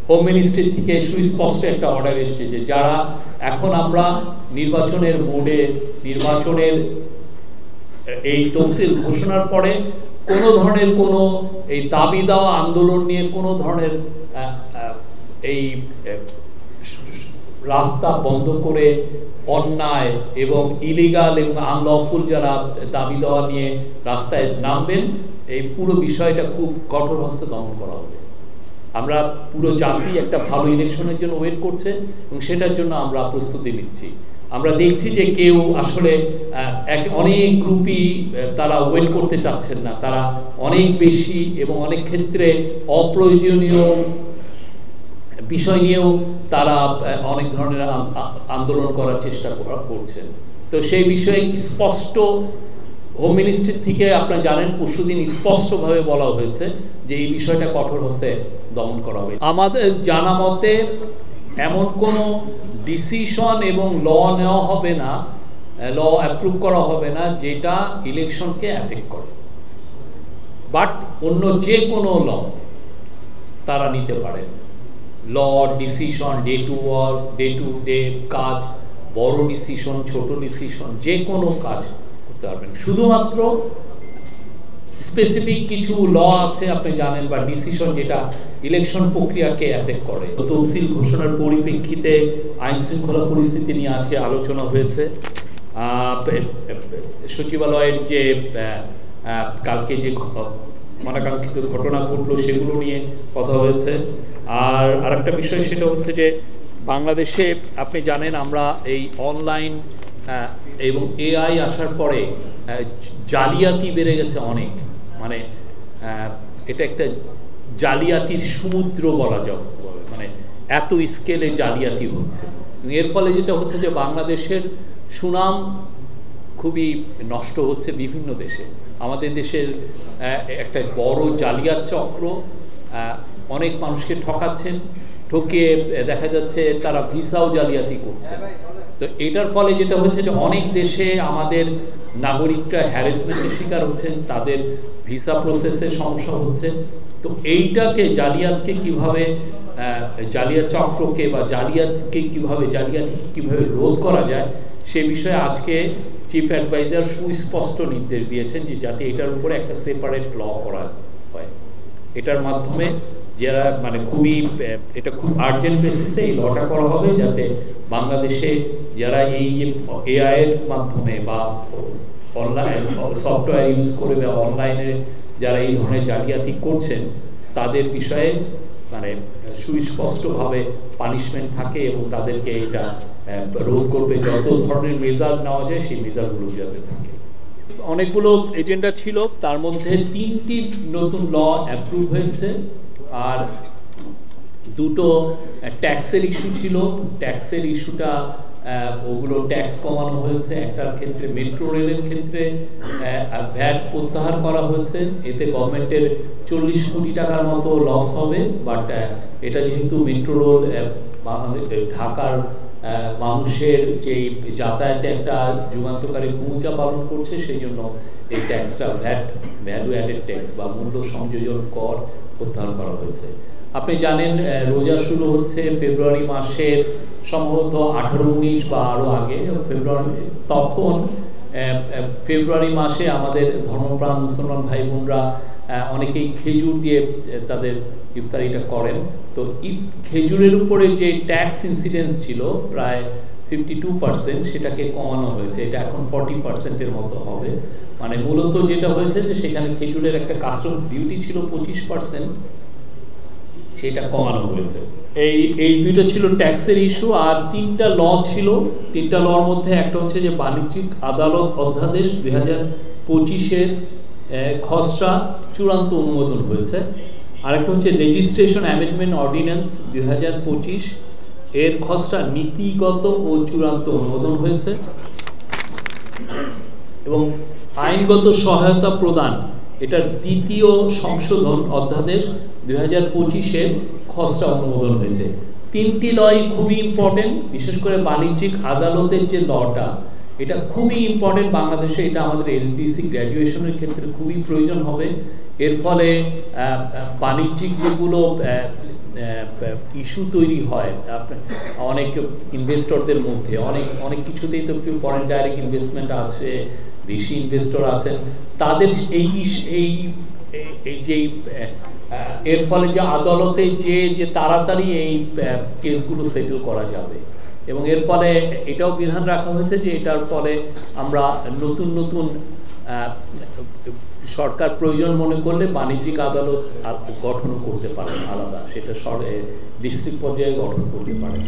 Home ministry থেকে সুস্পষ্ট একটা অর্ডার এসছে যে যারা এখন আমরা নির্বাচনের মোডে, নির্বাচনের এই তফসিল ঘোষণার পরে কোনো ধরনের কোনো এই দাবি দেওয়া আন্দোলন নিয়ে কোনো ধরনের এই রাস্তা বন্ধ করে অন্যায় এবং ইলিগাল এবং আনলফুল যারা দাবি দেওয়া নিয়ে রাস্তায় নামবেন, এই পুরো বিষয়টা খুব কঠোর হস্তে দমন করা হবে। আমরা পুরো জাতি একটা ভালো ইলেকশনের জন্য ওয়েট করছে এবং সেটার জন্য আমরা প্রস্তুতি নিচ্ছি। আমরা দেখছি যে কেউ আসলে অনেক গ্রুপই তারা ওয়েট করতে চাচ্ছেন না, তারা অনেক বেশি এবং অনেক ক্ষেত্রে অপ্রয়োজনীয় বিষয় নিয়েও তারা অনেক ধরনের আন্দোলন করার চেষ্টা করছেন। তো সেই বিষয়ে স্পষ্ট হোম মিনিস্ট্রি থেকে আপনারা জানেন পরশুদিন স্পষ্টভাবে বলা হয়েছে যে এই বিষয়টা কঠোর হস্তে দমন করা হবে। আমাদের জানা মতে এমন কোনো ডিসিশন এবং ল নেওয়া হবে না, ল অ্যাপ্রুভ করা হবে না যেটা ইলেকশনকে অ্যাফেক্ট করে, বাট অন্য যে কোনো ল তারা নিতে পারে। Low, decision, day to work, day to day কাজ, বড় ডিসিশন, ছোট ডিসিশন, যে কোনো কাজ করতে পারবেন। শুধুমাত্র স্পেসিফিক কিছু ল আছে আপনি জানেন বা ডিসিশন যেটা ইলেকশন প্রক্রিয়াকে এফেক্ট করে। তফসিল ঘোষণার পরিপ্রেক্ষিতে আইন শৃঙ্খলা পরিস্থিতি নিয়ে আজকে আলোচনা হয়েছে। সচিবালয়ের যে কালকে যে অনাকাঙ্ক্ষিত ঘটনা ঘটলো সেগুলো নিয়ে কথা হয়েছে। আর আরেকটা বিষয় সেটা হচ্ছে যে বাংলাদেশে আপনি জানেন আমরা এই অনলাইন এবং এআই আসার পরে জালিয়াতি বেড়ে গেছে অনেক, মানে এটা একটা জালিয়াতির সমুদ্র বলা যাবে, মানে এত স্কেলে জালিয়াতি হচ্ছে। এর ফলে যেটা হচ্ছে যে বাংলাদেশের সুনাম খুবই নষ্ট হচ্ছে বিভিন্ন দেশে। আমাদের দেশের একটা বড় জালিয়াত চক্র অনেক মানুষকে ঠকাচ্ছেন, ঠকিয়ে দেখা যাচ্ছে তারা ভিসাও জালিয়াতি করছে। তো এটার ফলে যেটা হচ্ছে যে অনেক দেশে আমাদের নাগরিকরা হ্যারাসমেন্টের শিকার হচ্ছেন, তাদের ভিসা প্রসেসে সমস্যা হচ্ছে। তো এইটাকে জালিয়াতকে কিভাবে, জালিয়াত চক্রকে বা জালিয়াতকে কিভাবে রোধ করা যায় সে বিষয়ে আজকে চিফ অ্যাডভাইজার সুস্পষ্ট নির্দেশ দিয়েছেন যে যাতে এটার উপরে একটা সেপারেট ল করা হয়। এটার মাধ্যমে যারা মানে এটা খুব আর্জেন্ট বেসিসে এই লটা করা হবে, যাতে বাংলাদেশে যারা এই এআই এর মাধ্যমে বা অনলাইন সফটওয়্যার ইউজ করে বা অনলাইনে যারা এই ধরনের জালিয়াতি করছেন তাদের বিষয়ে মানে সুস্পষ্টভাবে পানিশমেন্ট থাকে এবং তাদেরকে এটা রোধ করবে। যত ধরনের মেজার নেওয়া যায় সেই মেজারগুলো যাতে থাকে। অনেকগুলো এজেন্ডা ছিল, তার মধ্যে 3টি নতুন ল অ্যাপ্রুভ হয়েছে আর 2টো ট্যাক্সের ইস্যু ছিল। ট্যাক্সের ইস্যুটা ওগুলো ট্যাক্স কমানো হয়েছে। একটার ক্ষেত্রে মেট্রো রেলের ক্ষেত্রে ভ্যাট প্রত্যাহার করা হয়েছে, এতে গভর্নমেন্টের 40 কোটি টাকার মতো লস হবে। বাট এটা যেহেতু মেট্রো রেল ঢাকার মানুষের যে যাতায়াতে একটা যুগান্তকারী ভূমিকা পালন করছে, সেই জন্য এই ট্যাক্সটা ভ্যালু অ্যাডেড ট্যাক্স বা মূল্য সংযোজন কর প্রত্যাহার করা হয়েছে। আপনি জানেন রোজা শুরু হচ্ছে ফেব্রুয়ারি মাসের সম্ভবত 18-19 বা আরও আগে। তখন ফেব্রুয়ারি মাসে আমাদের ধর্মপ্রাণ মুসলমান ভাই বোনরা অনেকেই খেজুর দিয়ে তাদের ইফতারিটা করেন। তো খেজুরের উপরে যে ট্যাক্স ইনসিডেন্স ছিল প্রায় 52%, সেটাকে কমানো হয়েছে। এটা এখন 40%-এর মতো হবে। মানে মূলত যেটা হয়েছে যে সেখানে খেজুরের একটা কাস্টমস ডিউটি ছিল 25%, সেটা কমানো হয়েছে। এই দুইটা ছিল ট্যাক্সের ইস্যু। আর 3টা ল ছিল। 3টা লর মধ্যে একটা হচ্ছে যে বাণিজ্যিক আদালত অধ্যাদেশ 2025-এর খসড়া চূড়ান্ত অনুমোদন হয়েছে। আরেকটা হচ্ছে রেজিস্ট্রেশন অ্যামেন্ডমেন্ট অর্ডিন্যান্স 2025 এর খসড়া নীতিগত ও চূড়ান্ত অনুমোদন হয়েছে। এবং আইনগত সহায়তা প্রদান এটার 2য় সংশোধন অধ্যাদেশ 2025-এর খসড়া অনুমোদন হয়েছে। 3টি লই খুবই ইম্পর্টেন্ট, বিশেষ করে বাণিজ্যিক আদালতের যে লটা এটা খুবই ইম্পর্টেন্ট বাংলাদেশে। এটা আমাদের এলটিসি গ্র্যাজুয়েশনের ক্ষেত্রে খুবই প্রয়োজন হবে। এর ফলে বাণিজ্যিক যেগুলো ইস্যু তৈরি হয় অনেক ইনভেস্টরদের মধ্যে, অনেক অনেক কিছুতেই তো ফরেন ডাইরেক্ট ইনভেস্টমেন্ট আছে, দেশি ইনভেস্টর আছেন, তাদের এই যে এর ফলে যে আদালতে যে তাড়াতাড়ি এই কেসগুলো সেটেল করা যাবে, এবং এর ফলে এটাও বিধান রাখা হয়েছে যে এটার ফলে আমরা নতুন নতুন সরকার প্রয়োজন মনে করলে বাণিজ্যিক আদালত গঠন করতে পারেন আলাদা, সেটা ডিস্ট্রিক্ট পর্যায়ে গঠন করতে পারেন।